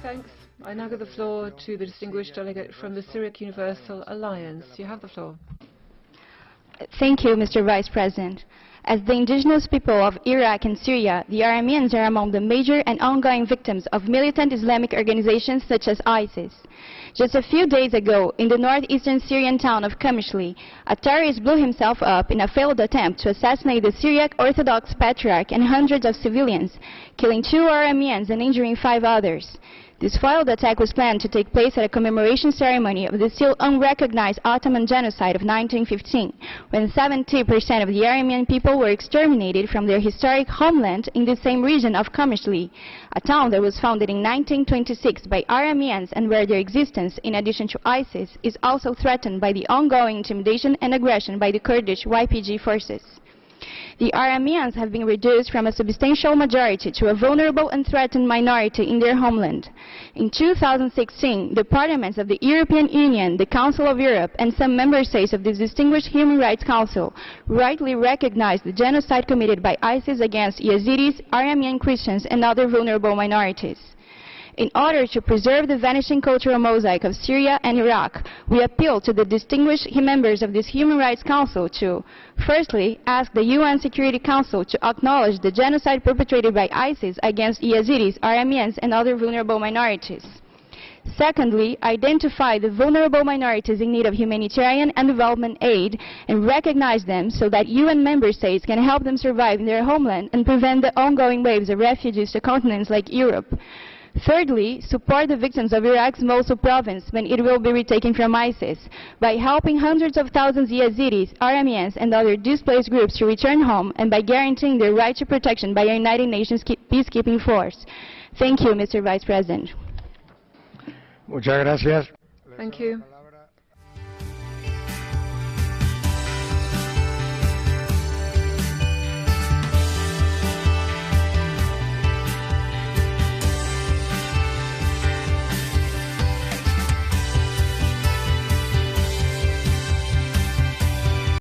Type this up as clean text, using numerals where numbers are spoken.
Thanks. I now give the floor to the distinguished delegate from the Syriac Universal Alliance. You have the floor. Thank you, Mr. Vice President. As the indigenous people of Iraq and Syria, the Arameans are among the major and ongoing victims of militant Islamic organizations such as ISIS. Just a few days ago, in the northeastern Syrian town of Qamishli, a terrorist blew himself up in a failed attempt to assassinate the Syriac Orthodox Patriarch and hundreds of civilians, killing 2 Arameans and injuring 5 others. This failed attack was planned to take place at a commemoration ceremony of the still unrecognized Ottoman genocide of 1915, when 70% of the Aramean people were exterminated from their historic homeland in the same region of Qamishli, a town that was founded in 1926 by Arameans and where their existence, in addition to ISIS, is also threatened by the ongoing intimidation and aggression by the Kurdish YPG forces. The Arameans have been reduced from a substantial majority to a vulnerable and threatened minority in their homeland. In 2016, the parliaments of the European Union, the Council of Europe, and some member states of the Distinguished Human Rights Council rightly recognized the genocide committed by ISIS against Yazidis, Aramean Christians, and other vulnerable minorities. In order to preserve the vanishing cultural mosaic of Syria and Iraq, we appeal to the distinguished members of this Human Rights Council to, firstly, ask the UN Security Council to acknowledge the genocide perpetrated by ISIS against Yazidis, Arameans, and other vulnerable minorities. Secondly, identify the vulnerable minorities in need of humanitarian and development aid and recognize them so that UN member states can help them survive in their homeland and prevent the ongoing waves of refugees to continents like Europe. Thirdly, support the victims of Iraq's Mosul province when it will be retaken from ISIS by helping hundreds of thousands of Yazidis, Arameans, and other displaced groups to return home and by guaranteeing their right to protection by a United Nations peacekeeping force. Thank you, Mr. Vice President. Muchas gracias. Thank you.